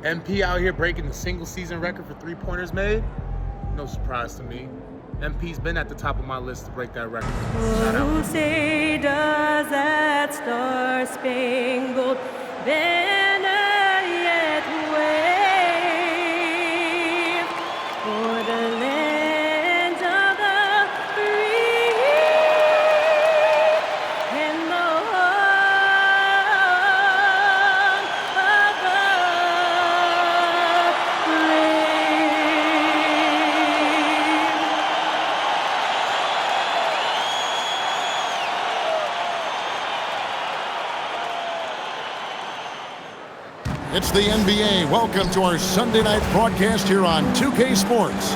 MP out here breaking the single season record for three-pointers made. No surprise to me. MP's been at the top of my list to break that record. Shout out. Who say does that star-spangled banner yet wave for the land of the free and the home of the It's the NBA. Welcome to our Sunday night broadcast here on 2K Sports.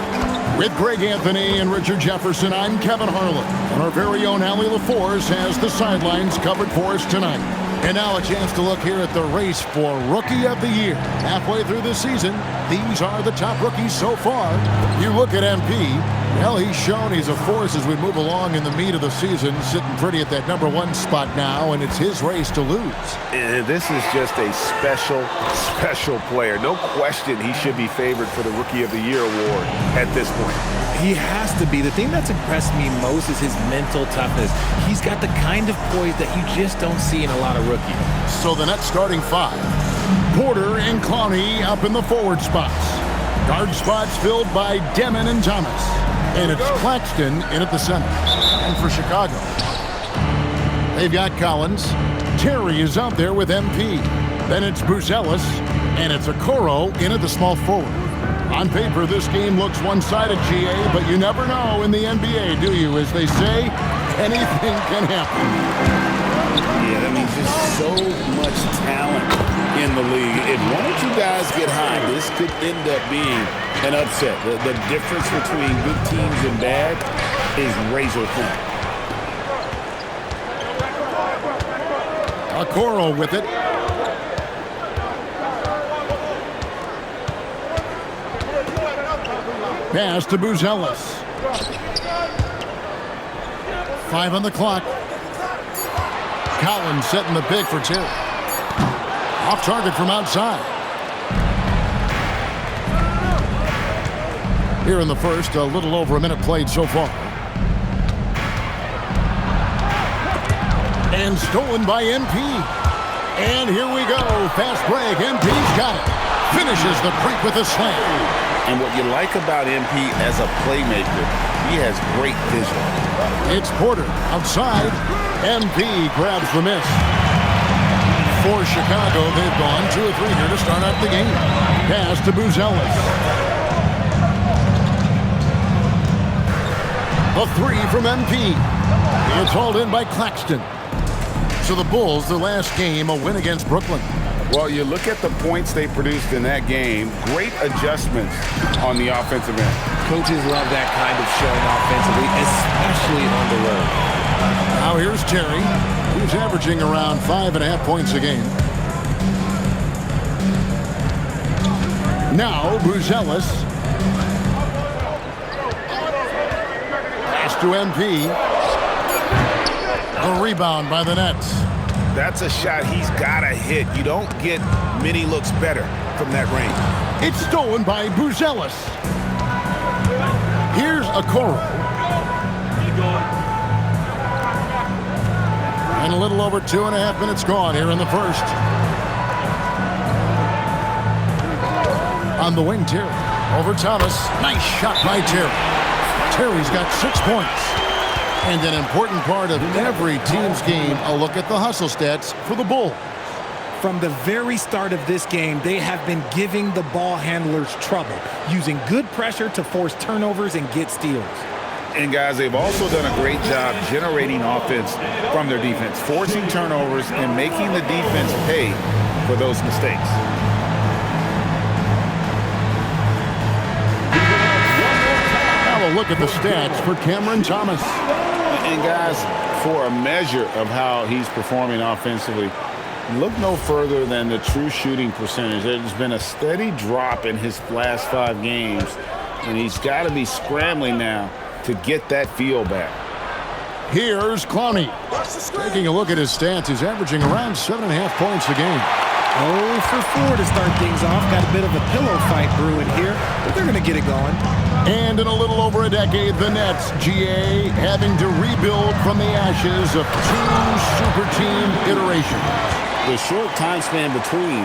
With Greg Anthony and Richard Jefferson, I'm Kevin Harlan. And our very own Allie LaForce has the sidelines covered for us tonight. And now a chance to look here at the race for Rookie of the Year. Halfway through the season, these are the top rookies so far. You look at MP, well, he's shown he's a force as we move along in the meat of the season, sitting pretty at that #1 spot now, and it's his race to lose. This is just a special player. No question he should be favored for the Rookie of the Year award at this point. He has to be. The thing that's impressed me most is his mental toughness. He's got the kind of poise that you just don't see in a lot of rookies. So the next starting five, Porter and Clowney up in the forward spots. Guard spots filled by Demon and Thomas. And it's Claxton in at the center. And for Chicago, they've got Collins. Terry is out there with MP. Then it's Buzelis. And it's Okoro in at the small forward. On paper, this game looks one-sided, GA, but you never know in the NBA, do you? As they say, anything can happen. Yeah, that means there's so much talent in the league. If one or two guys get hot, this could end up being an upset. The difference between good teams and bad is razor thin. Okoro with it. Pass to Buzelis. 5 on the clock. Collins setting the pick for 2. Off target from outside. Here in the first, a little over a minute played so far. And stolen by MP. And here we go. Fast break. MP's got it. Finishes the creep with a slam. And what you like about MP as a playmaker, he has great vision. It's Porter outside. MP grabs the miss. For Chicago, they've gone 2 of 3 here to start out the game. Pass to Buzelis. A 3 from MP. It's hauled in by Claxton. So the Bulls, their last game, a win against Brooklyn. Well, you look at the points they produced in that game, great adjustments on the offensive end. Coaches love that kind of showing offensively, especially on the road. Now here's Terry, who's averaging around 5.5 points a game. Now Buzelis. Pass to MP. A rebound by the Nets. That's a shot he's got to hit. You don't get many looks better from that range. It's stolen by Buzelis. Here's Okoro. And a little over 2.5 minutes gone here in the first. On the wing, Terry. Over Thomas. Nice shot by Terry. Terry's got 6 points. And an important part of every team's game, a look at the hustle stats for the Bulls. From the very start of this game, they have been giving the ball handlers trouble, using good pressure to force turnovers and get steals. And guys, they've also done a great job generating offense from their defense, forcing turnovers and making the defense pay for those mistakes. Now a look at the stats for Cameron Thomas. And guys, for a measure of how he's performing offensively, look no further than the true shooting percentage. There's been a steady drop in his last 5 games, and he's got to be scrambling now to get that feel back. Here's Clowney. Taking a look at his stats, he's averaging around 7.5 points a game. 0 for 4 to start things off. Got a bit of a pillow fight brewing here, but they're going to get it going. And in a little over a decade, the Nets, GA, having to rebuild from the ashes of 2 super team iterations. The short time span between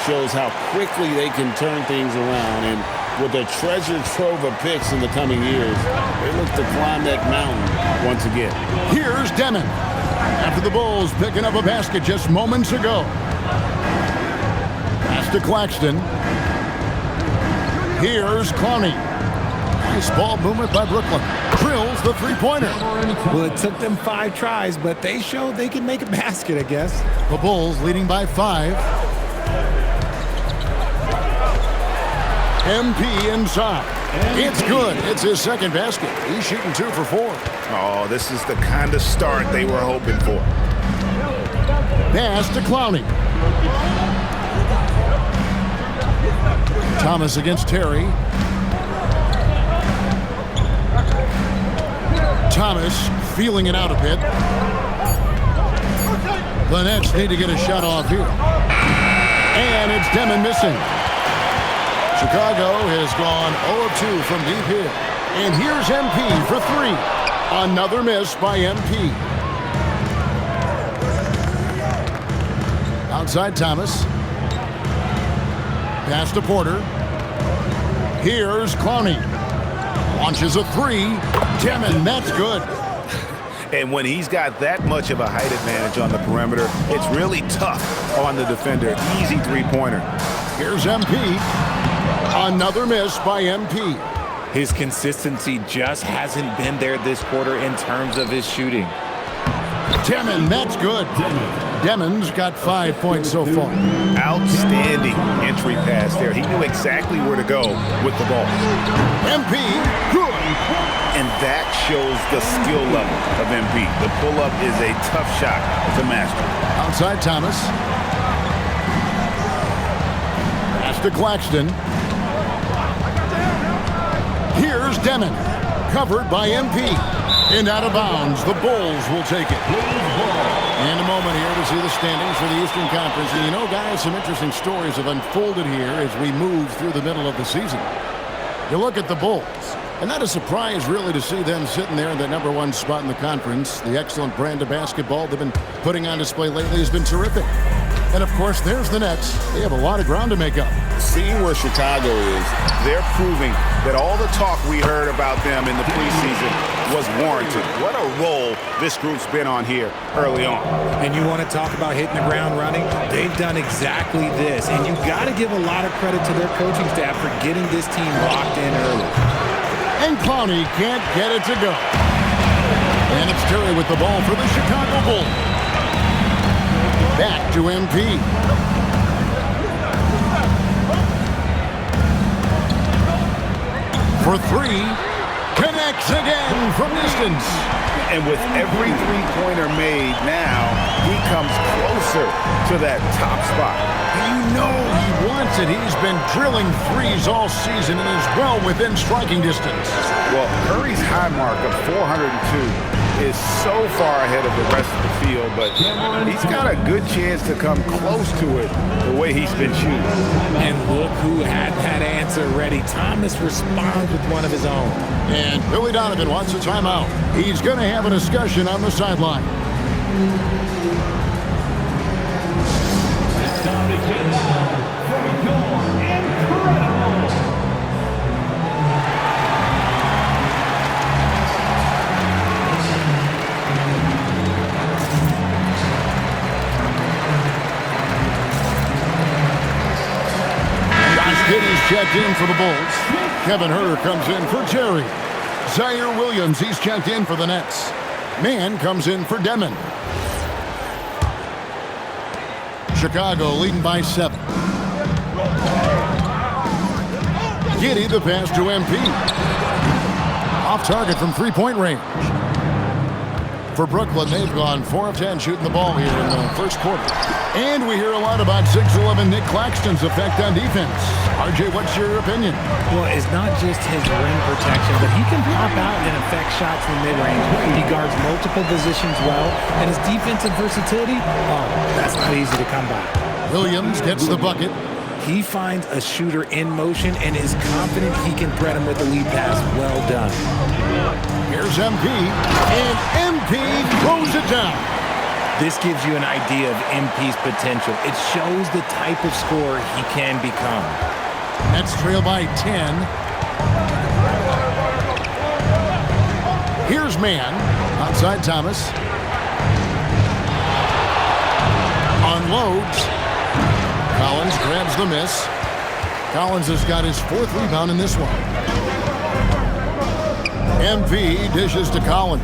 shows how quickly they can turn things around. And with a treasure trove of picks in the coming years, they look to climb that mountain once again. Here's Demon. After the Bulls picking up a basket just moments ago. Pass to Claxton. Here's Clowney. Nice ball movement by Brooklyn. Drills the three-pointer. Well, it took them 5 tries, but they showed they can make a basket, I guess. The Bulls leading by 5. MP inside. It's good. It's his second basket. He's shooting 2 for 4. Oh, this is the kind of start they were hoping for. Pass to Clowney. Thomas against Terry. Thomas feeling it out a bit. The Nets need to get a shot off here. And it's Demon missing. Chicago has gone 0-2 from deep here. And here's MP for 3. Another miss by MP. Outside Thomas. Pass to Porter. Here's Clowney. Launches a 3. Demon, that's good. And when he's got that much of a height advantage on the perimeter, it's really tough on the defender. Easy three-pointer. Here's MP. Another miss by MP. His consistency just hasn't been there this quarter in terms of his shooting. Demon, that's good. Demon's got 5 points so far. Outstanding entry pass there. He knew exactly where to go with the ball. MP, good. And that shows the skill level of MP. The pull-up is a tough shot to master. Outside Thomas. Pass to Claxton. Here's Demon. Covered by MP. And out of bounds. The Bulls will take it. In a moment here to see the standings for the Eastern Conference. And you know, guys, some interesting stories have unfolded here as we move through the middle of the season. You look at the Bulls. And not a surprise, really, to see them sitting there in the #1 spot in the conference. The excellent brand of basketball they've been putting on display lately has been terrific. And, of course, there's the Nets. They have a lot of ground to make up. Seeing where Chicago is, they're proving that all the talk we heard about them in the preseason was warranted. What a role this group's been on here early on. And you want to talk about hitting the ground running? They've done exactly this. And you've got to give a lot of credit to their coaching staff for getting this team locked in early. And Clowney can't get it to go. And it's Terry with the ball for the Chicago Bulls. Back to MP. For 3. Connects again from distance. And with every three-pointer made now, he comes closer to that top spot. You know he wants it. He's been drilling threes all season and is well within striking distance. Well, Curry's high mark of 402 is so far ahead of the rest of the field, but he's got a good chance to come close to it the way he's been shooting. And look who had that answer ready. Thomas responds with one of his own. And Billy Donovan wants a timeout. He's going to have a discussion on the sideline. Giddey's checked in for the Bulls. Kevin Huerter comes in for Terry. Zaire Williams, he's checked in for the Nets. Mann comes in for Demon. Chicago leading by 7. Giddey, the pass to MP. Off target from three-point range. For Brooklyn, they've gone 4 of 10 shooting the ball here in the first quarter. And we hear a lot about 6'11" Nick Claxton's effect on defense. RJ, what's your opinion? Well, it's not just his rim protection, but he can pop out and affect shots from mid-range. He guards multiple positions well, and his defensive versatility, oh, that's not easy to come by. Williams gets the bucket. He finds a shooter in motion and is confident he can thread him with a lead pass. Well done. Here's MP, and MP throws it down. This gives you an idea of MP's potential. It shows the type of scorer he can become. Nets trail by 10. Here's Mann, outside Thomas. Unloads. Collins grabs the miss. Collins has got his 4th rebound in this one. MP dishes to Collins.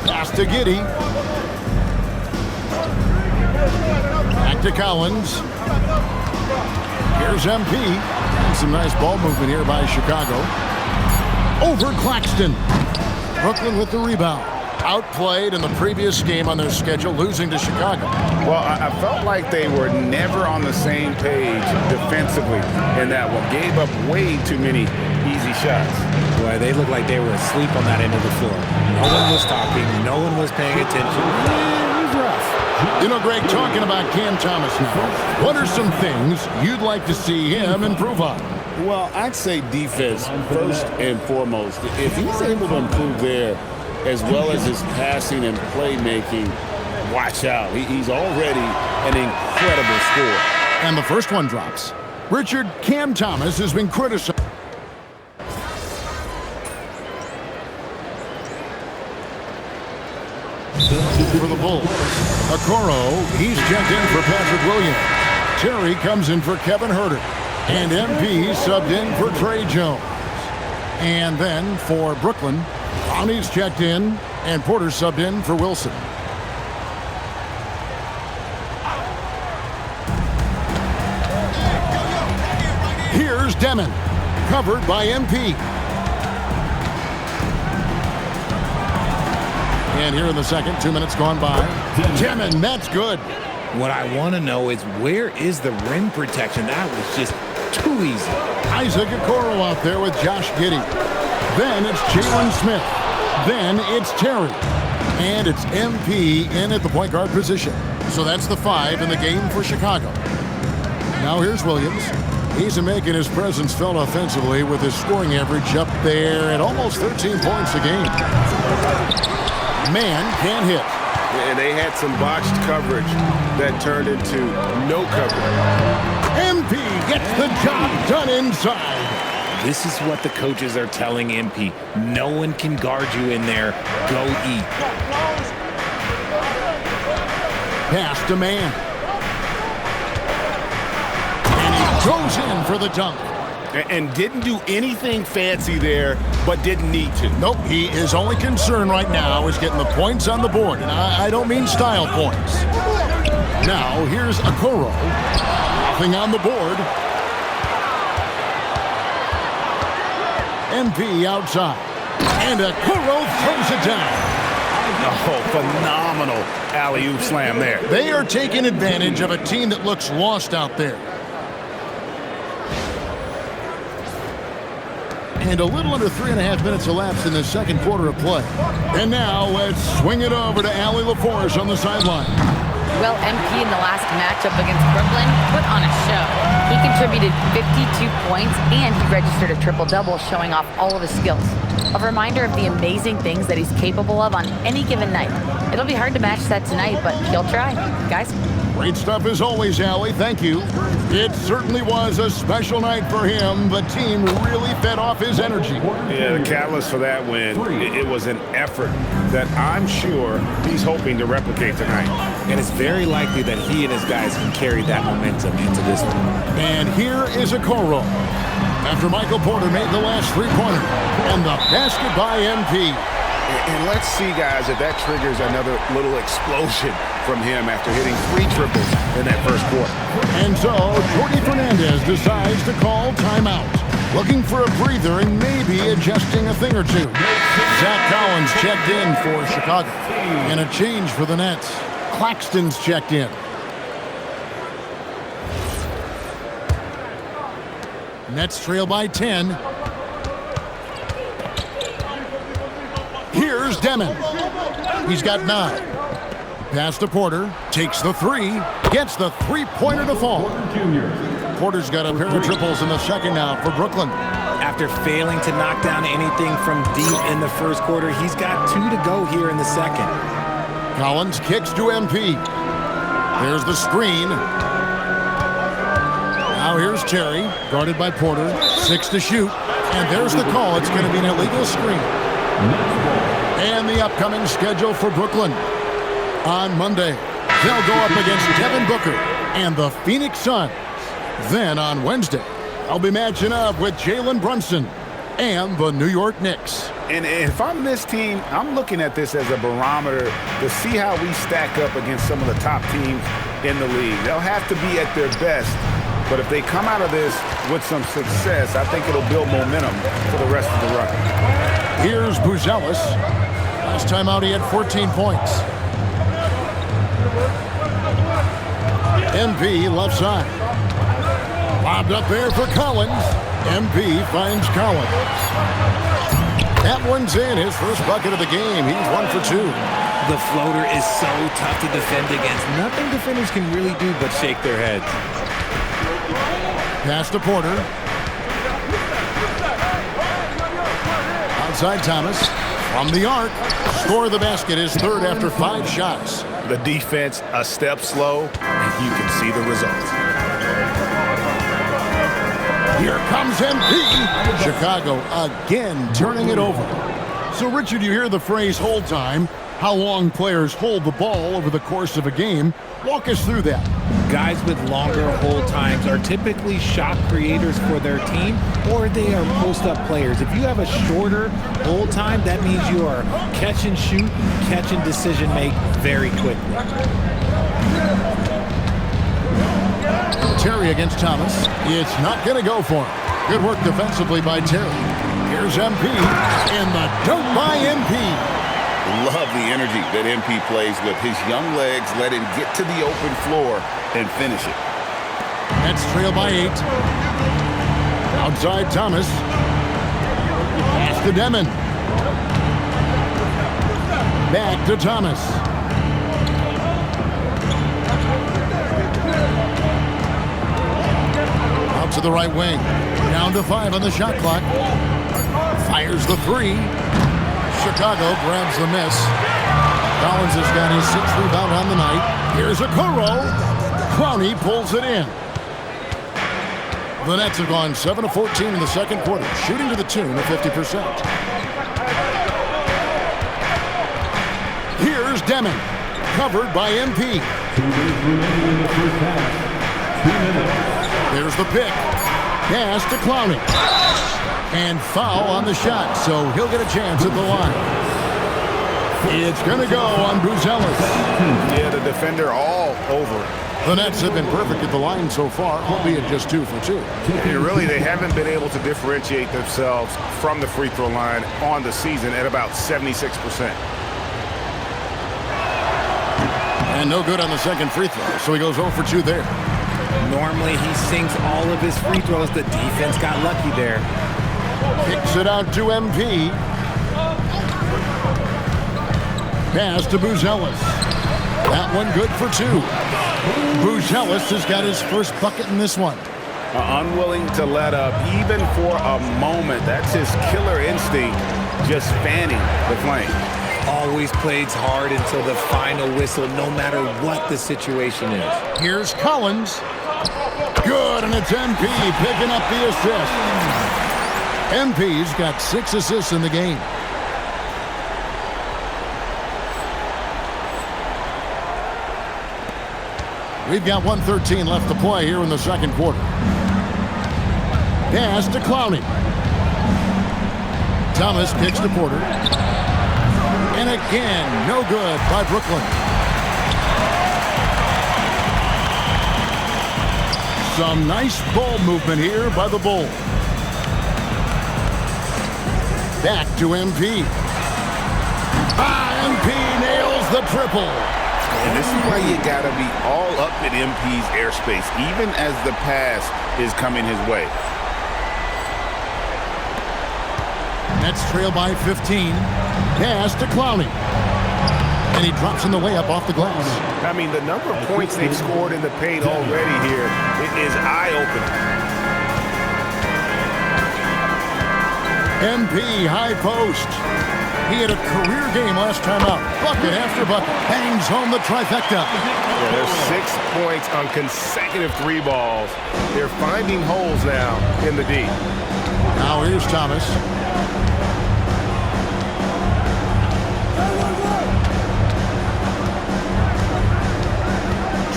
Pass to Giddey. Back to Collins. Here's MP. And some nice ball movement here by Chicago. Over Claxton. Brooklyn with the rebound. Outplayed in the previous game on their schedule, losing to Chicago. Well, I felt like they were never on the same page defensively in that one. Gave up way too many easy shots. Boy, they looked like they were asleep on that end of the floor. No one was talking. No one was paying attention. It was rough. You know, Greg, talking about Cam Thomas now, what are some things you'd like to see him improve on? Well, I'd say defense first and foremost. If he's able to improve there, as well as his passing and playmaking, watch out. He's already an incredible scorer. And the first one drops. Richard, Cam Thomas has been criticized. For the Bulls. Okoro, he's checked in for Patrick Williams. Terry comes in for Kevin Huerter. And MP subbed in for Trey Jones. And then for Brooklyn, Brownie's checked in, and Porter subbed in for Wilson. Here's Demon, covered by MP. And here in the second, 2 minutes gone by. Demon, that's good. What I want to know is, where is the rim protection? That was just too easy. Isaac Okoro out there with Josh Giddey. Then it's Jalen Smith. Then it's Terry. And it's MP in at the point guard position. So that's the 5 in the game for Chicago. Now here's Williams. He's making his presence felt offensively with his scoring average up there at almost 13 points a game. Man can't hit. And they had some botched coverage that turned into no coverage. MP gets the job done inside. This is what the coaches are telling MP. No one can guard you in there. Go eat. Pass to Man. And he goes in for the dunk. And didn't do anything fancy there, but didn't need to. Nope, his only concern right now is getting the points on the board. And I don't mean style points. Now, here's Okoro. Nothing on the board. MP outside. And Okoro throws it down. Oh, phenomenal alley-oop slam there. They are taking advantage of a team that looks lost out there. And a little under 3.5 minutes elapsed in the second quarter of play. And now let's swing it over to Allie LaForce on the sideline. Well, MP in the last matchup against Brooklyn put on a show. He contributed 52 points and he registered a triple-double, showing off all of his skills. A reminder of the amazing things that he's capable of on any given night. It'll be hard to match that tonight, but he'll try. Guys? Great stuff as always, Allie. Thank you. It certainly was a special night for him. The team really fed off his energy. Yeah, the catalyst for that win, it was an effort that I'm sure he's hoping to replicate tonight. And it's very likely that he and his guys can carry that momentum into this one. And here is Okoro. After Michael Porter made the last three-pointer. And the basket by MP. And let's see, guys, if that triggers another little explosion from him after hitting 3 triples in that first quarter. And so, Jordi Fernandez decides to call timeout. Looking for a breather and maybe adjusting a thing or two. Zach Collins checked in for Chicago. And a change for the Nets. Claxton's checked in. Nets trail by 10. Here's Demon. He's got 9. Pass to Porter. Takes the three. Gets the three-pointer to fall. Porter's got a pair of triples in the second now for Brooklyn. After failing to knock down anything from deep in the first quarter, he's got 2 to go here in the second. Collins kicks to MP. There's the screen. Now here's Terry, guarded by Porter. 6 to shoot. And there's the call. It's going to be an illegal screen. And the upcoming schedule for Brooklyn. On Monday, they'll go up against Devin Booker and the Phoenix Suns. Then on Wednesday, they'll be matching up with Jalen Brunson and the New York Knicks. And if I'm this team, I'm looking at this as a barometer to see how we stack up against some of the top teams in the league. They'll have to be at their best, but if they come out of this with some success, I think it'll build momentum for the rest of the run. Here's Buzelis. Last time out, he had 14 points. MP left side. Lobbed up there for Collins. MP finds Collins. That one's in, his first bucket of the game. He's 1 for 2. The floater is so tough to defend against. Nothing defenders can really do but shake their heads. Pass to Porter. Outside Thomas. From the arc. Score the basket, his third after 5 shots. The defense a step slow, and you can see the results. Here comes MP. Chicago again turning it over. So, Richard, you hear the phrase hold time. How long players hold the ball over the course of a game. Walk us through that. Guys with longer hold times are typically shot creators for their team, or they are post-up players. If you have a shorter hold time, that means you are catch and shoot, catch and decision make very quickly. Terry against Thomas. It's not going to go for him. Good work defensively by Terry. Here's MP, and the dunk by MP. Love the energy that MP plays with. His young legs let him get to the open floor and finish it. That's trail by 8. Outside Thomas. Pass to Demon. Back to Thomas. Out to the right wing. Down to 5 on the shot clock. Fires the 3. Chicago grabs the miss. Collins has got his 6th rebound on the night. Here's a Okoro. Clowney pulls it in. The Nets have gone 7 of 14 in the second quarter, shooting to the tune of 50%. Here's Deming, covered by MP. There's the pick. Pass to Clowney. And foul on the shot, so he'll get a chance at the line. It's going to go on Buzelis. Yeah, the defender all over it. The Nets have been perfect at the line so far, albeit just 2 for 2. And really, they haven't been able to differentiate themselves from the free throw line on the season at about 76%. And no good on the second free throw, so he goes 0 for 2 there. Normally, he sinks all of his free throws. The defense got lucky there. Kicks it out to MP. Pass to Buzelis. That one good for 2. Buzelis has got his first bucket in this one. Unwilling to let up even for a moment. That's his killer instinct, just fanning the flame. Always plays hard until the final whistle, no matter what the situation is. Here's Collins. Good, and it's MP picking up the assist. MP's got 6 assists in the game. We've got 1:13 left to play here in the second quarter. Pass to Clowney. Thomas kicks to Porter. And again, no good by Brooklyn. Some nice ball movement here by the Bulls. Back to MP. MP nails the triple. And this is why you got to be all up in MP's airspace, even as the pass is coming his way. Nets trail by 15. Pass to Clowney. And he drops in the layup off the glass. I mean, the number of points they've scored in the paint already here is eye-opening. MP high post. He had a career game last time out. Bucket after bucket. Bangs home the trifecta. Yeah, there's 6 points on consecutive 3 balls. They're finding holes now in the D. Now here's Thomas.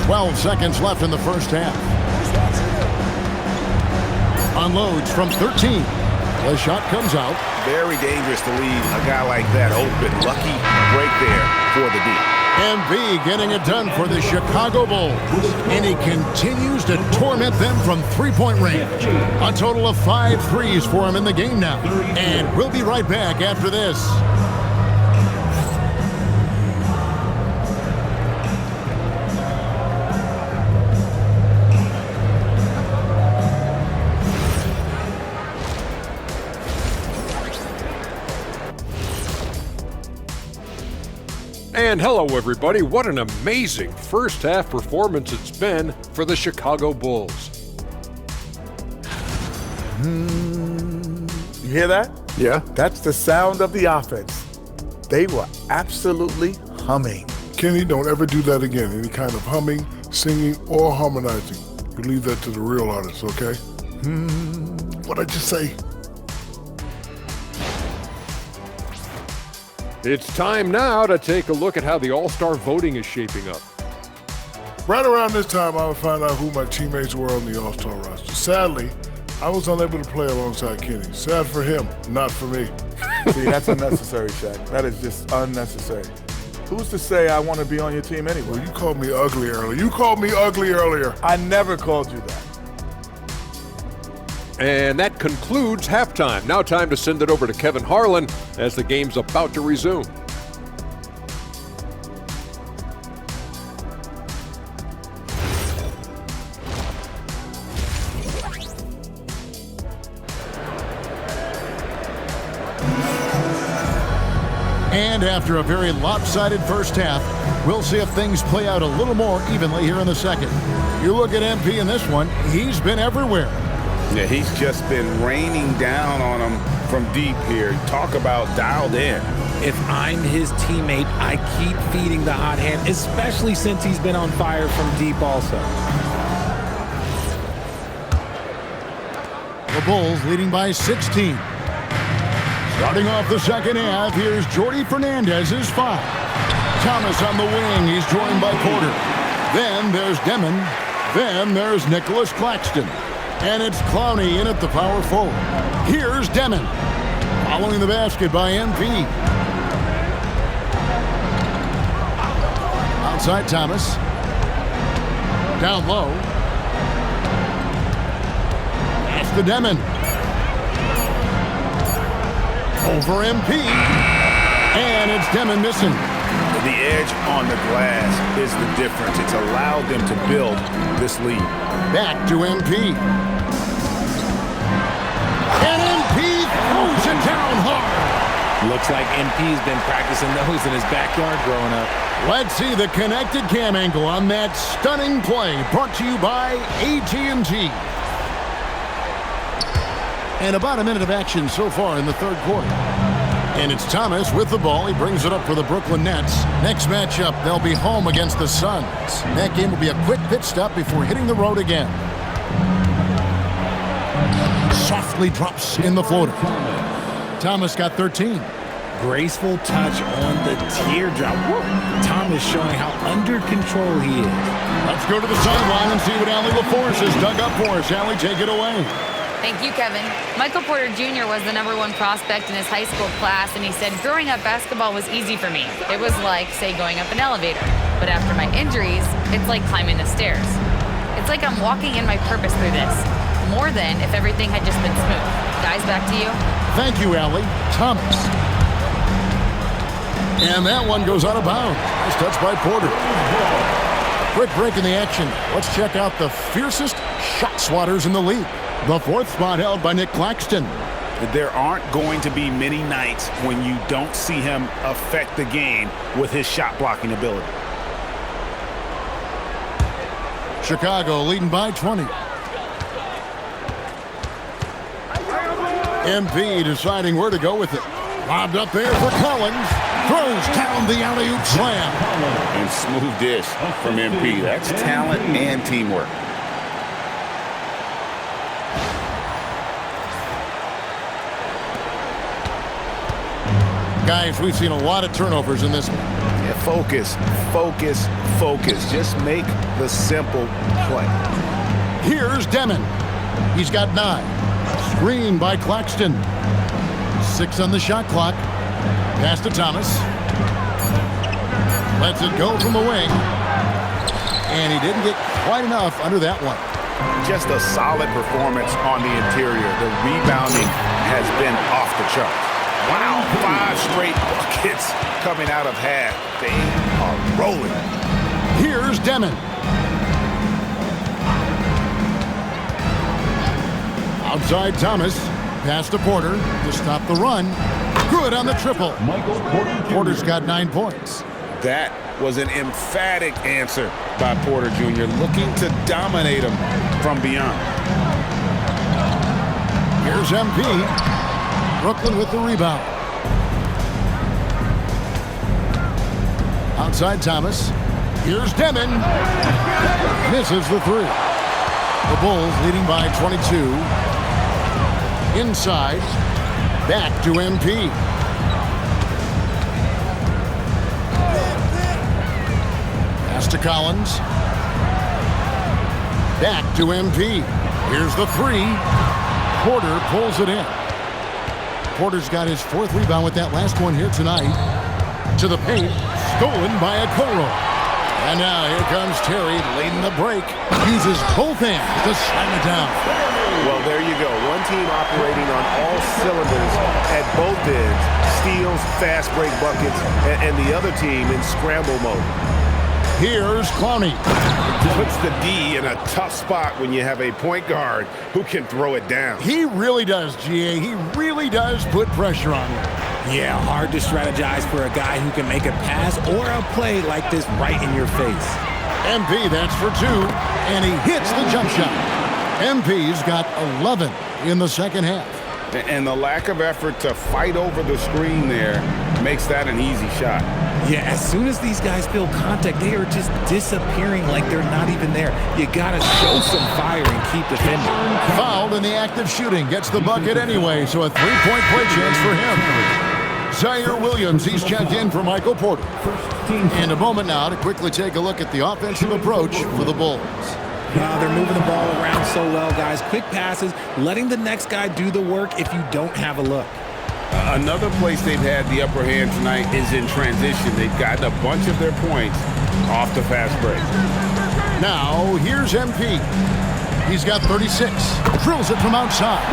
"12 seconds left in the first half. Unloads from 13. The shot comes out. Very dangerous to leave a guy like that open. Lucky break there for the D. MV getting it done for the Chicago Bulls. And he continues to torment them from three-point range. A total of 5 threes for him in the game now. And we'll be right back after this. And hello, everybody. What an amazing first half performance it's been for the Chicago Bulls. You hear that? Yeah. That's the sound of the offense. They were absolutely humming. Kenny, don't ever do that again. Any kind of humming, singing, or harmonizing. You leave that to the real artists, okay? What'd I just say? It's time now to take a look at how the All-Star voting is shaping up. Right around this time, I would find out who my teammates were on the All-Star roster. Sadly, I was unable to play alongside Kenny. Sad for him, not for me. See, that's unnecessary, Shaq. That is just unnecessary. Who's to say I want to be on your team anyway? Well, you called me ugly earlier. I never called you that. And that concludes halftime. Now time to send it over to Kevin Harlan as the game's about to resume. And after a very lopsided first half, we'll see if things play out a little more evenly here in the second. You look at MP in this one, he's been everywhere. Yeah, he's just been raining down on him from deep here. Talk about dialed in. If I'm his teammate, I keep feeding the hot hand, especially since he's been on fire from deep also. The Bulls leading by 16. Starting off the second half, here's Jordy Fernandez's foul. Thomas on the wing, he's joined by Porter. Then there's Demon. Then there's Nicholas Claxton. And it's Clowney in at the power forward. Here's Demon. Following the basket by MP. Outside Thomas. Down low. That's the Demon. Over MP. And it's Demon missing. The edge on the glass is the difference. It's allowed them to build this lead. Back to MP. And MP throws it down hard. Looks like MP's been practicing those in his backyard growing up. Let's see the connected cam angle on that stunning play, brought to you by AT&T. And about a minute of action so far in the third quarter. And it's Thomas with the ball. He brings it up for the Brooklyn Nets. Next matchup, they'll be home against the Suns. That game will be a quick pit stop before hitting the road again. Softly drops in the floater. Thomas got 13. Graceful touch on the teardrop. Whoa. Thomas showing how under control he is. Let's go to the sideline and see what Allie LaForce has dug up for us. Allie, take it away. Thank you, Kevin. Michael Porter Jr. was the #1 prospect in his high school class, and he said, growing up, basketball was easy for me. It was like, say, going up an elevator. But after my injuries, it's like climbing the stairs. It's like I'm walking in my purpose through this, more than if everything had just been smooth. Guys, back to you. Thank you, Allie. Thomas. And that one goes out of bounds. Nice touch by Porter. Quick break in the action. Let's check out the fiercest shot swatters in the league. The fourth spot held by Nick Claxton. there aren't going to be many nights when you don't see him affect the game with his shot blocking ability. Chicago leading by 20. MP deciding where to go with it. Lobbed up there for Collins. Throws down the alley-oop slam. And smooth dish from MP. That's talent and teamwork. Guys, we've seen a lot of turnovers in this one. Yeah, focus, focus, focus. Just make the simple play. Here's Demon. He's got 9. Screen by Claxton. 6 on the shot clock. Pass to Thomas. Lets it go from the wing. And he didn't get quite enough under that one. Just a solid performance on the interior. The rebounding has been off the charts. Wow, 5 straight buckets coming out of half. They are rolling. Here's Demon. Outside Thomas. Pass to Porter to stop the run. Good on the triple. Porter's got 9 points. That was an emphatic answer by Porter Jr., looking to dominate him from beyond. Here's MP. Brooklyn with the rebound. Outside Thomas. Here's Demon. Misses the 3. The Bulls leading by 22. Inside. Back to MP. Pass to Collins. Back to MP. Here's the 3. Porter pulls it in. Porter's got his 4th rebound with that last one here tonight. To the paint. Stolen by Okoro. And now here comes Terry late in the break. Uses both hands to slam it down. Well, there you go. One team operating on all cylinders at both ends. Steals, fast break buckets, and the other team in scramble mode. Here's Clowney. Puts the D in a tough spot when you have a point guard who can throw it down. He really does, GA. He really does put pressure on him. Yeah, hard to strategize for a guy who can make a pass or a play like this right in your face. MP, that's for 2, and he hits the jump shot. MP's got 11 in the second half. And the lack of effort to fight over the screen there makes that an easy shot. Yeah, as soon as these guys feel contact, they are just disappearing like they're not even there. You gotta show some fire and keep defending. Fouled in the act of shooting, gets the bucket anyway, so a 3-point play chance for him. Zaire Williams, he's checked in for Michael Porter. And a moment now to quickly take a look at the offensive approach for the Bulls. They're moving the ball around so well, guys. Quick passes, letting the next guy do the work if you don't have a look. Another place they've had the upper hand tonight is in transition. They've gotten a bunch of their points off the fast break. Now, here's MP. He's got 36. Drills it from outside.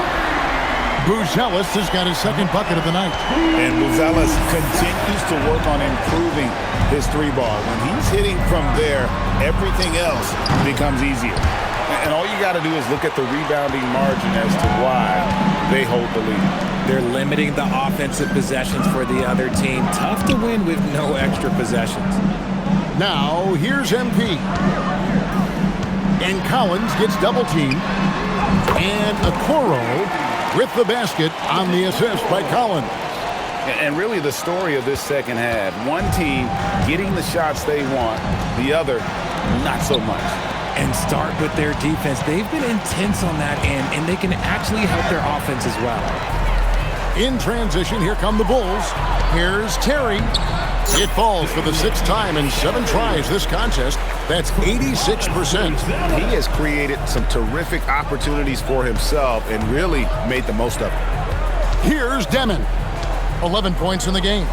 Buzelis has got his 2nd bucket of the night. And Buzelis continues to work on improving his 3-ball. When he's hitting from there, everything else becomes easier. And all you got to do is look at the rebounding margin as to why they hold the lead. They're limiting the offensive possessions for the other team. Tough to win with no extra possessions. Now, here's MP. And Collins gets double-teamed. And Okoro with the basket on the assist by Collins. And really the story of this second half, one team getting the shots they want, the other not so much. And start with their defense. They've been intense on that end, and they can actually help their offense as well. In transition, here come the Bulls. Here's Terry. It falls for the 6th time in 7 tries this contest. That's 86%. He has created some terrific opportunities for himself and really made the most of it. Here's Demon. 11 points in the game.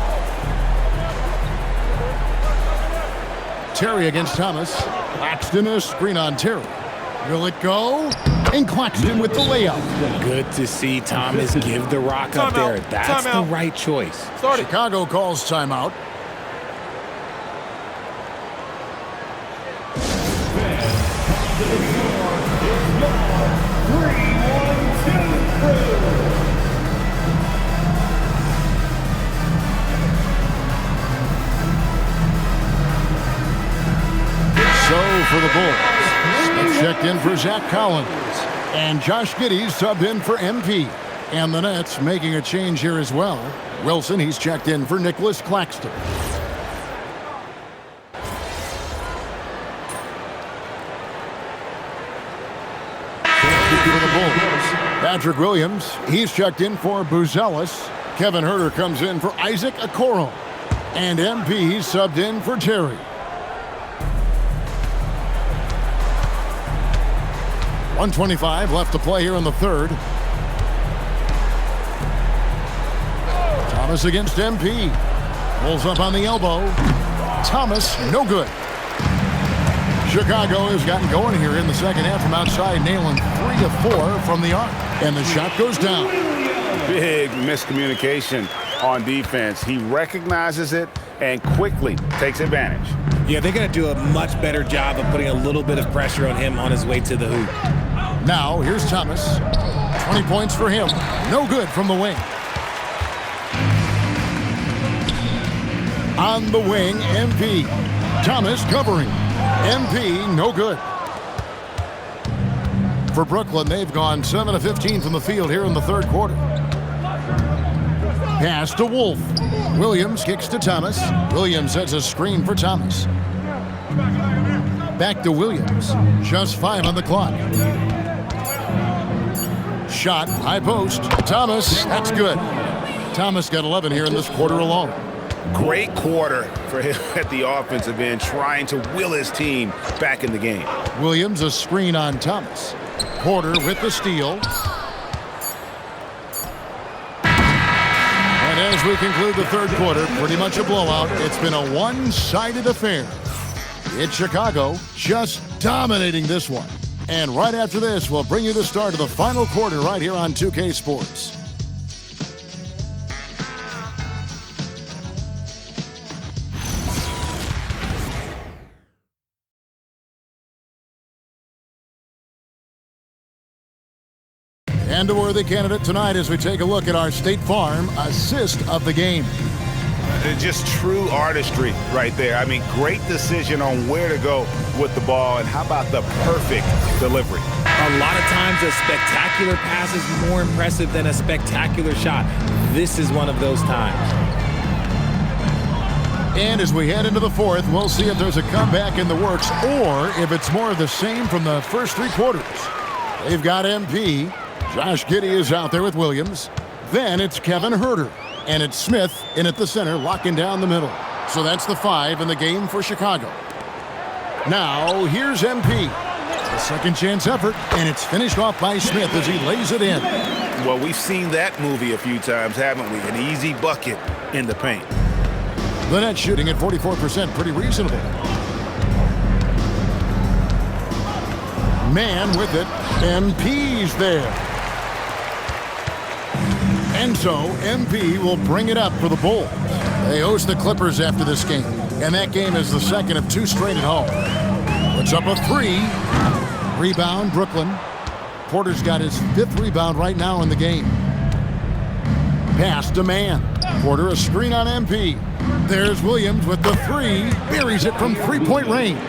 Terry against Thomas. Claxton a screen on Terry. Will it go? And Claxton with the layup. Good to see Thomas give the rock up there. That's the right choice. Chicago calls timeout. checked in for Zach Collins. And Josh Giddey subbed in for MP. And the Nets making a change here as well. Wilson, he's checked in for Nicholas Claxton. For the Bulls, Patrick Williams, he's checked in for Buzelis. Kevin Huerter comes in for Isaac Okoro. And MP subbed in for Terry. .125 left to play here in the third. Thomas against MP. Pulls up on the elbow. Thomas, no good. Chicago has gotten going here in the second half from outside, nailing 3 of 4 from the arc. And the shot goes down. Big miscommunication on defense. He recognizes it and quickly takes advantage. Yeah, they're going to do a much better job of putting a little bit of pressure on him on his way to the hoop. Now, here's Thomas. 20 points for him. No good from the wing. On the wing, MP. Thomas covering. MP, no good. For Brooklyn, they've gone 7 of 15 from the field here in the third quarter. Pass to Wolf. Williams kicks to Thomas. Williams sets a screen for Thomas. Back to Williams. Just 5 on the clock. Shot, high post. Thomas, that's good. Thomas got 11 here in this quarter alone. Great quarter for him at the offensive end, trying to will his team back in the game. Williams, a screen on Thomas. Porter with the steal. And as we conclude the third quarter, pretty much a blowout. It's been a one-sided affair. It's Chicago just dominating this one. And right after this, we'll bring you the start of the final quarter right here on 2K Sports. And a worthy candidate tonight as we take a look at our State Farm assist of the game. Just true artistry right there. I mean, great decision on where to go with the ball, and how about the perfect delivery? A lot of times a spectacular pass is more impressive than a spectacular shot. This is one of those times. And as we head into the fourth, we'll see if there's a comeback in the works or if it's more of the same from the first 3 quarters. They've got MP. Josh Giddey is out there with Williams. Then it's Kevin Huerter. And it's Smith in at the center, locking down the middle. So that's the 5 in the game for Chicago. Now, here's MP. A second chance effort, and it's finished off by Smith as he lays it in. Well, we've seen that movie a few times, haven't we? An easy bucket in the paint. The Nets shooting at 44%, pretty reasonable. Man with it, MP's there. And so, MP will bring it up for the Bulls. They host the Clippers after this game, and that game is the second of 2 straight at home. Puts up a 3. Rebound, Brooklyn. Porter's got his 5th rebound right now in the game. Pass to Man. Porter a screen on MP. There's Williams with the 3. Buries it from 3-point range.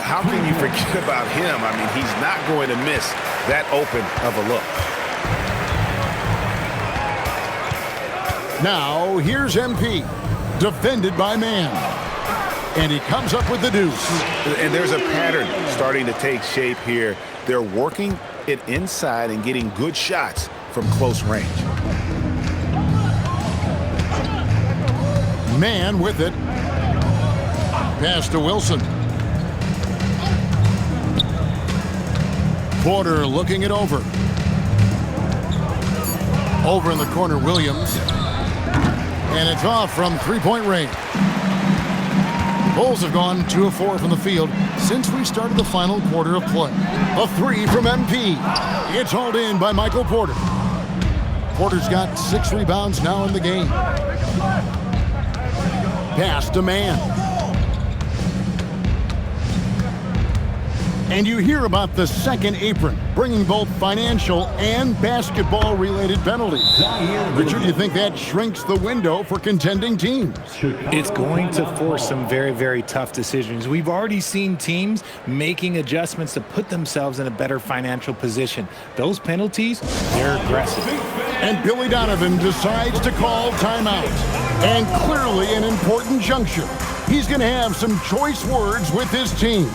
How can you forget about him? I mean, he's not going to miss that open of a look. Now, here's MP, defended by Man. And he comes up with the deuce. And there's a pattern starting to take shape here. They're working it inside and getting good shots from close range. Man with it. Pass to Wilson. Porter looking it over. Over in the corner, Williams. And it's off from 3-point range. Bulls have gone 2 of 4 from the field since we started the final quarter of play. A 3 from MP. It's hauled in by Michael Porter. Porter's got 6 rebounds now in the game. Pass to Man. And you hear about the second apron, bringing both financial and basketball-related penalties. Richard, do you think that shrinks the window for contending teams? It's going to force some very, very tough decisions. We've already seen teams making adjustments to put themselves in a better financial position. Those penalties, they're aggressive. And Billy Donovan decides to call timeout. And clearly an important juncture. He's going to have some choice words with his team.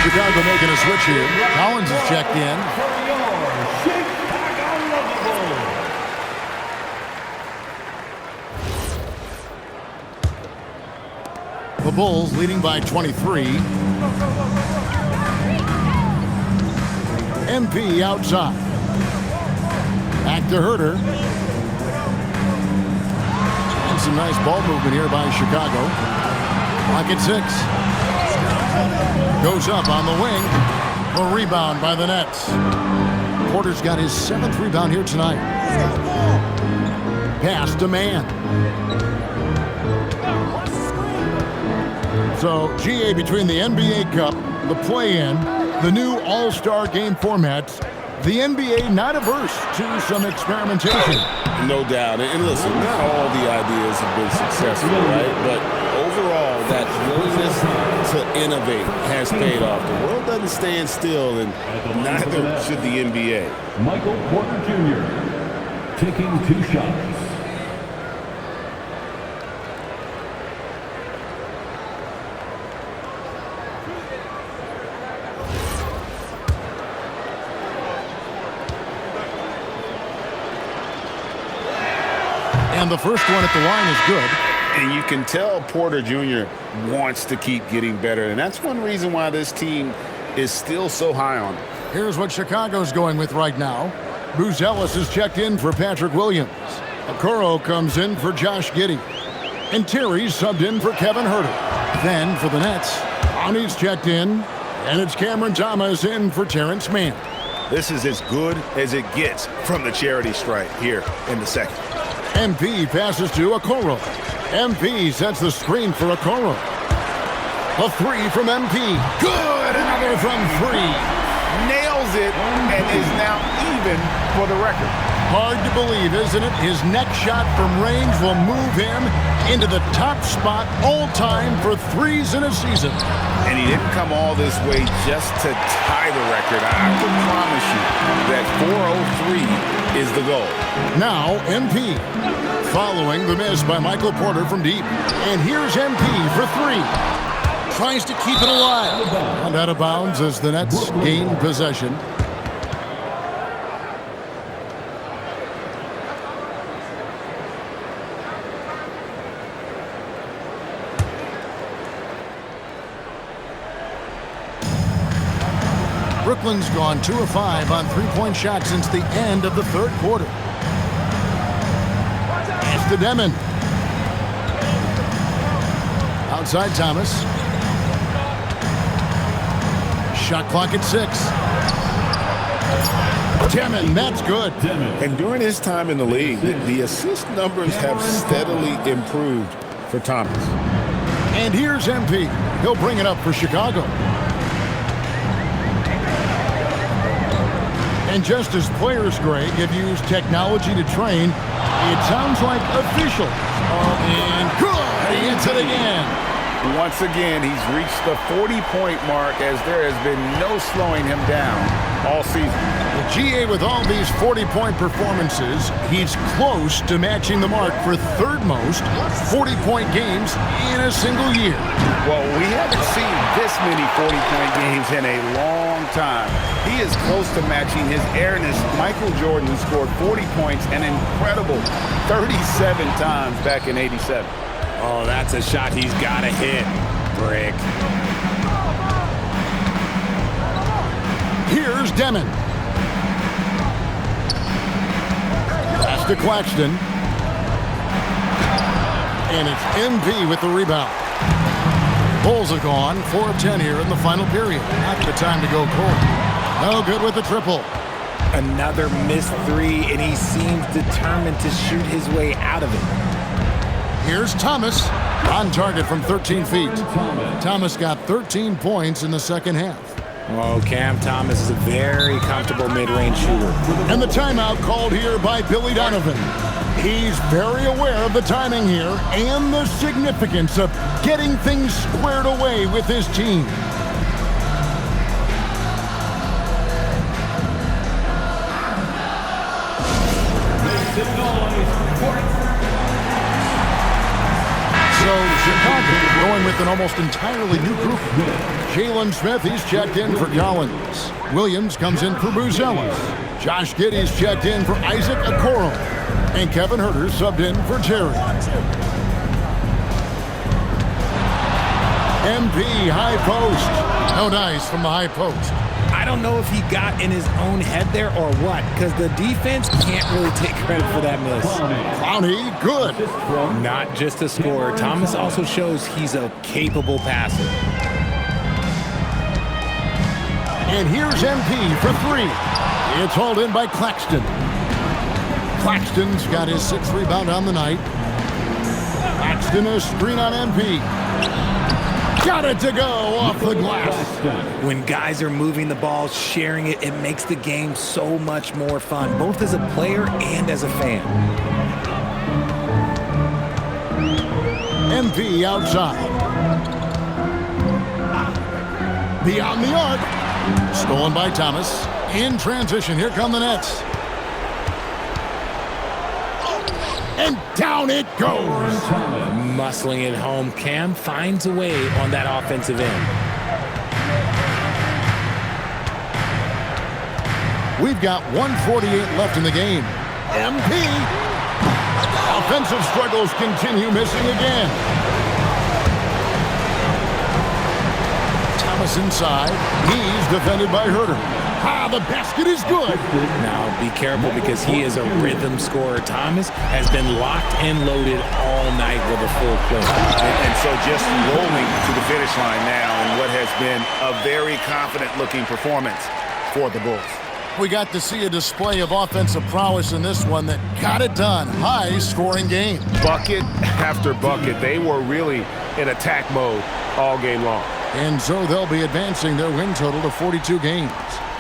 Chicago making a switch here. Collins is checked in. The Bulls leading by 23. MP outside. Back to Herter. And some nice ball movement here by Chicago. Clock at 6. Goes up on the wing. A rebound by the Nets. Porter's got his 7th rebound here tonight. Pass to Mann. So, GA, between the NBA Cup, the play-in, the new All-Star game formats, the NBA not averse to some experimentation. No doubt. And listen, not all the ideas have been successful, right? But overall, that willingness to innovate has paid off. The world doesn't stand still, and neither should the NBA. Michael Porter Jr. taking 2 shots. And the first one at the line is good. And you can tell Porter Jr. wants to keep getting better. And that's one reason why this team is still so high on him. Here's what Chicago's going with right now. Buzelis is checked in for Patrick Williams. Okoro comes in for Josh Giddey. And Terry's subbed in for Kevin Herter. Then for the Nets, Ani's checked in. And it's Cameron Thomas in for Terrence Mann. This is as good as it gets from the charity stripe here in the second. MP passes to Okoro. MP sets the screen for Okoro. A 3 from MP. Good! Another from 3. Nails it and is now even for the record. Hard to believe, isn't it? His next shot from range will move him into the top spot all time for threes in a season. And he didn't come all this way just to tie the record. I can promise you that 403 is the goal. Now, MP. Following the miss by Michael Porter from deep. And here's MP for 3. Tries to keep it alive. And out of bounds as the Nets gain possession. Brooklyn's gone 2 of 5 on three-point shots since the end of the third quarter. Pass to Demon. Outside Thomas. Shot clock at 6. Demon, that's good. And during his time in the league, the assist numbers have steadily improved for Thomas. And here's MP. He'll bring it up for Chicago. And just as players, Greg, have used technology to train, it sounds like officials. And good! He hits it again. Once again, he's reached the 40-point mark as there has been no slowing him down all season. The GA with all these 40-point performances, he's close to matching the mark for third most 40-point games in a single year. Well, we haven't seen this many 40-point games in a long time. He is close to matching his airness. Michael Jordan, who scored 40 points an incredible 37 times back in '87. Oh, that's a shot he's got to hit, Brick. Here's Demon. Pass to Claxton. And it's MP with the rebound. Bulls are gone. 4 of 10 here in the final period. Not the time to go cold. No good with the triple. Another missed three, and he seems determined to shoot his way out of it. Here's Thomas on target from 13 feet. Thomas got 13 points in the second half. Oh, Cam Thomas is a very comfortable mid-range shooter. And the timeout called here by Billy Donovan. He's very aware of the timing here and the significance of getting things squared away with his team. So Chicago going with an almost entirely new group. Jalen Smith, he's checked in for Collins. Williams comes in for Buzelis. Josh Giddey's checked in for Isaac Okoro. And Kevin Huerter subbed in for Terry. MP high post. No dice from the high post. I don't know if he got in his own head there or what, because the defense can't really take credit for that miss. Clowney, good. Not just a scorer. Thomas also shows he's a capable passer. And here's MP for 3. It's hauled in by Claxton. Claxton's got his 6th rebound on the night. Claxton a screen on MP. Got it to go off the glass. When guys are moving the ball, sharing it, it makes the game so much more fun, both as a player and as a fan. MP outside. Beyond the arc. Stolen by Thomas. In transition, here come the Nets. And down it goes. Muscling it home, Cam finds a way on that offensive end. We've got 1:48 left in the game. MP. Offensive struggles continue, missing again. Thomas inside. He's defended by Huerter. Ah, the basket is good. Now, be careful because he is a rhythm scorer. Thomas has been locked and loaded all night with a full play. And so just rolling to the finish line now in what has been a very confident-looking performance for the Bulls. We got to see a display of offensive prowess in this one that got it done. High-scoring game. Bucket after bucket. They were really in attack mode all game long. And so they'll be advancing their win total to 42 games.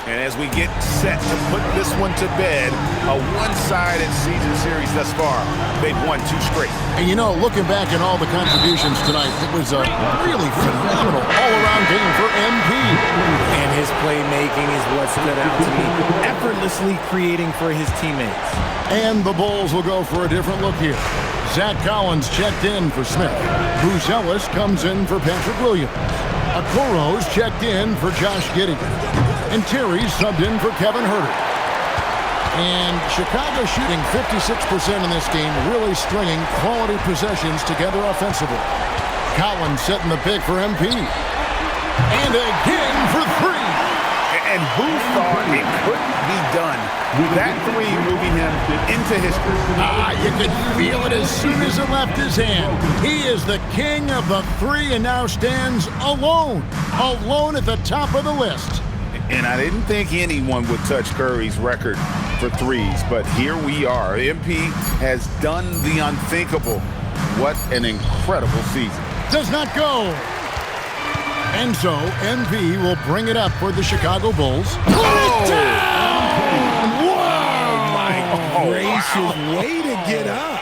And as we get set to put this one to bed, a one-sided season series thus far, they've won 2 straight. And you know, looking back at all the contributions tonight, it was a really phenomenal all-around game for MP. And his playmaking is what stood out to me, effortlessly creating for his teammates. And the Bulls will go for a different look here. Zach Collins checked in for Smith. Buzelis comes in for Patrick Williams. Okoro's checked in for Josh Giddey. And Terry's subbed in for Kevin Huerter. And Chicago shooting 56% in this game, really stringing quality possessions together offensively. Collins setting the pick for MP. And again for 3. And who thought it couldn't be done? That 3 moving him into history. You could feel it as soon as it left his hand. He is the king of the 3 and now stands alone at the top of the list. And I didn't think anyone would touch Curry's record for 3s, but here we are. MP has done the unthinkable. What an incredible season. Does not go. And so MP will bring it up for the Chicago Bulls. Put it down! Oh, my gracious. Way to get up.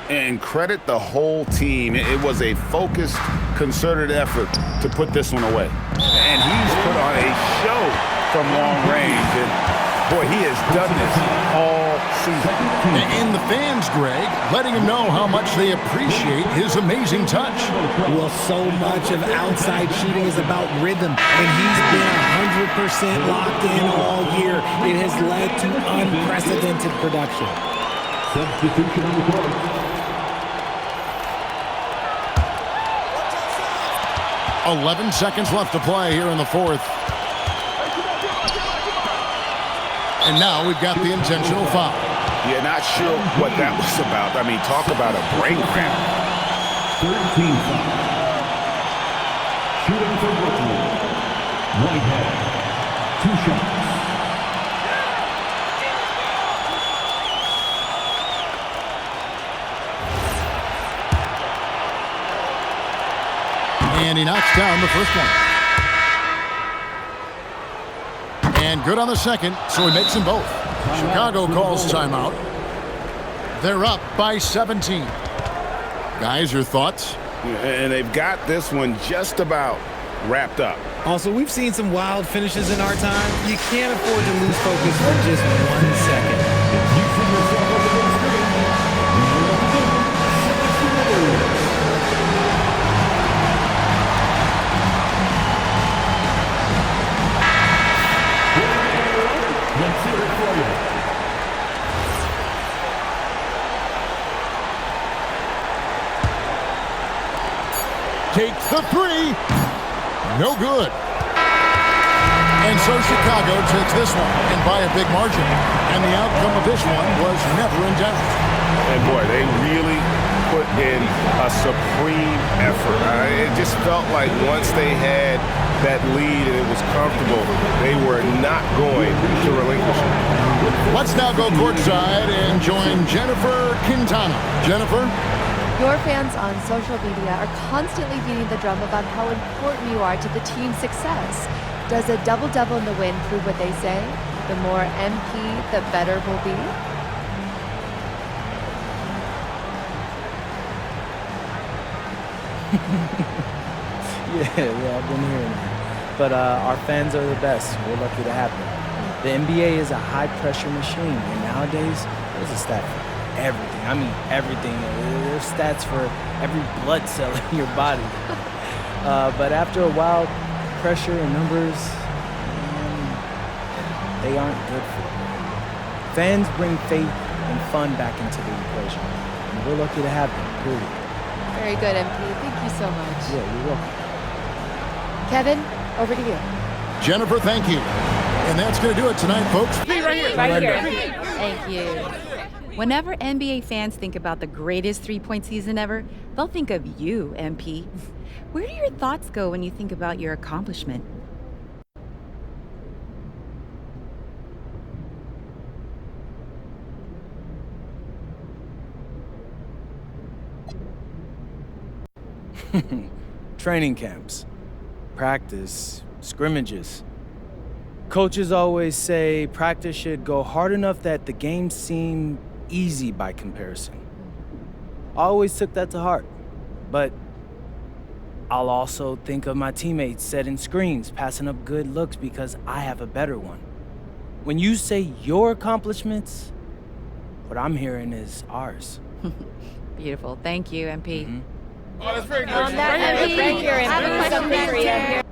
And credit the whole team. It was a focused, concerted effort to put this one away. And he's put on a show from long range. And boy, he has done this all season. And the fans, Greg, letting him know how much they appreciate his amazing touch. Well, so much of outside shooting is about rhythm, and he's been 100% locked in all year. It has led to unprecedented production. Substitution on the court. 11 seconds left to play here in the 4th. And now we've got the intentional foul. Yeah, not sure what that was about. I mean, talk about a brain cramp. 13 foul. Shooting for Brooklyn. Whitehead. 2 shots. And he knocks down the first one. And good on the second, so he makes them both. Chicago calls timeout. They're up by 17. Guys, your thoughts? And they've got this one just about wrapped up. Also, we've seen some wild finishes in our time. You can't afford to lose focus for just 1 second. Takes the three. No good. And so Chicago takes this one, and by a big margin. And the outcome of this one was never in doubt. And boy, they really put in a supreme effort. It just felt like once they had that lead and it was comfortable, they were not going to relinquish it. Let's now go courtside and join Jennifer Quintana. Jennifer? Your fans on social media are constantly beating the drum about how important you are to the team's success. Does a double-double in the win prove what they say? The more MP, the better we'll be? Yeah, I've been hearing that. But our fans are the best. We're lucky to have them. The NBA is a high-pressure machine, and nowadays, there's a stat for everything. I mean, everything. There's stats for every blood cell in your body. But after a while, pressure and numbers, they aren't good for you. Fans bring faith and fun back into the equation. And we're lucky to have them, period. Very good, MP. Thank you so much. Yeah, you're welcome. Kevin, over to you. Jennifer, thank you. And that's going to do it tonight, folks. Right here. Thank you. Whenever NBA fans think about the greatest three-point season ever, they'll think of you, MP. Where do your thoughts go when you think about your accomplishment? Training camps, practice, scrimmages. Coaches always say practice should go hard enough that the games seem easy by comparison. I always took that to heart, but I'll also think of my teammates setting screens, passing up good looks because I have a better one. When you say your accomplishments, what I'm hearing is ours. Beautiful. Thank you, MP. Thank you, MP. I have a question for you.